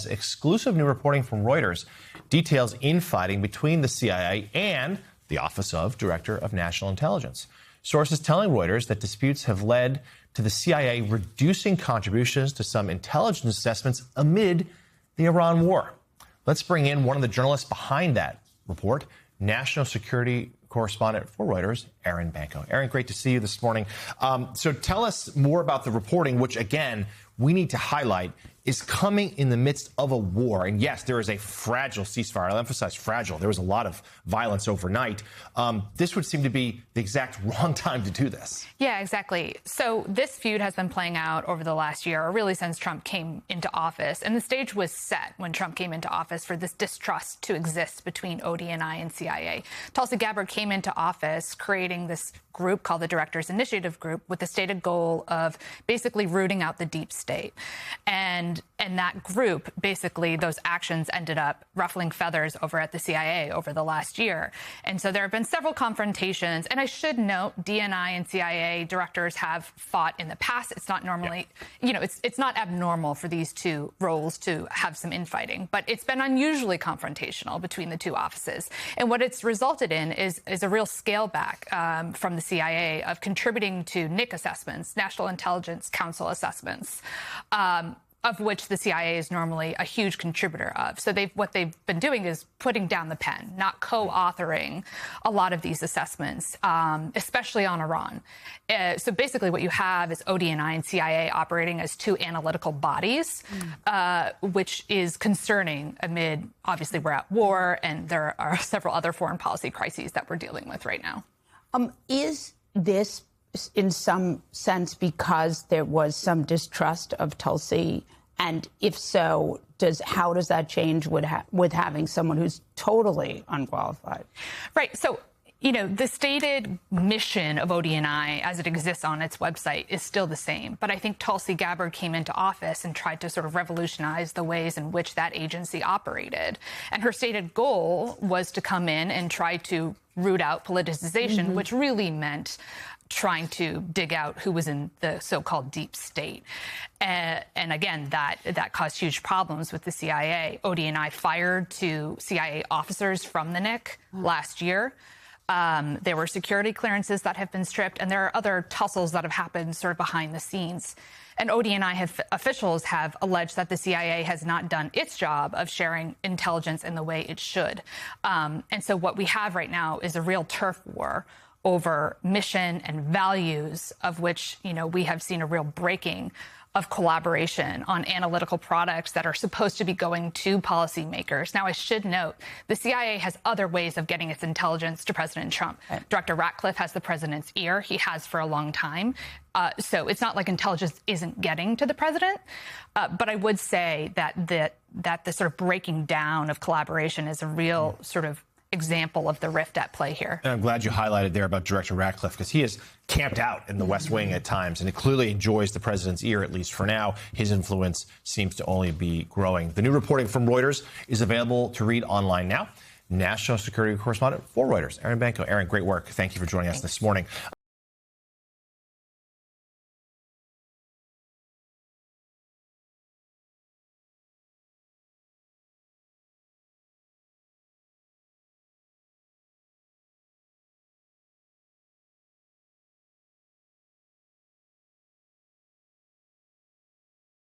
Exclusive new reporting from Reuters details infighting between the CIA and the Office of Director of National Intelligence. Sources telling Reuters that disputes have led to the CIA reducing contributions to some intelligence assessments amid the Iran war. Let's bring in one of the journalists behind that report, national security correspondent for Reuters, Aaron Banco. Aaron, great to see you this morning. So tell us more about the reporting, which, again, we need to highlight is coming in the midst of a war. And yes, there is a fragile ceasefire. I'll emphasize fragile. There was a lot of violence overnight. This would seem to be the exact wrong time to do this. Yeah, exactly. So this feud has been playing out over the last year, or really since Trump came into office. And the stage was set when Trump came into office for this distrust to exist between ODNI and CIA. Tulsi Gabbard came into office creating this group called the Directors Initiative Group with the stated goal of basically rooting out the deep state. And that group, basically, those actions ended up ruffling feathers over at the CIA over the last year. And so there have been several confrontations. And I should note, DNI and CIA directors have fought in the past. It's not normally, it's not abnormal for these two roles to have some infighting. But it's been unusually confrontational between the two offices. And what it's resulted in is a real scale back from the CIA of contributing to NIC assessments, National Intelligence Council assessments, of which the CIA is normally a huge contributor of. So what they've been doing is putting down the pen, not co-authoring a lot of these assessments, especially on Iran. So basically what you have is ODNI and CIA operating as two analytical bodies, which is concerning amid, obviously, we're at war, and there are several other foreign policy crises that we're dealing with right now. Is this in some sense because there was some distrust of Tulsi? And if so, how does that change with having someone who's totally unqualified? Right. So, the stated mission of ODNI as it exists on its website is still the same. But I think Tulsi Gabbard came into office and tried to sort of revolutionize the ways in which that agency operated. And her stated goal was to come in and try to root out politicization, which really meant trying to dig out who was in the so-called deep state. And again, that caused huge problems with the CIA. ODNI fired 2 CIA officers from the NIC last year. There were security clearances that have been stripped, and there are other tussles that have happened sort of behind the scenes. And ODNI officials have alleged that the CIA has not done its job of sharing intelligence in the way it should. And so what we have right now is a real turf war over mission and values, of which, we have seen a real breaking of collaboration on analytical products that are supposed to be going to policymakers. Now, I should note, the CIA has other ways of getting its intelligence to President Trump. Right. Director Ratcliffe has the president's ear. He has for a long time. So it's not like intelligence isn't getting to the president. But I would say that the sort of breaking down of collaboration is a real sort of example of the rift at play here. And I'm glad you highlighted there about Director Ratcliffe, because he is camped out in the West Wing at times, and it clearly enjoys the president's ear, at least for now. His influence seems to only be growing. The new reporting from Reuters is available to read online now. National security correspondent for Reuters, Aaron Banco. Aaron, great work. Thank you for joining us this morning.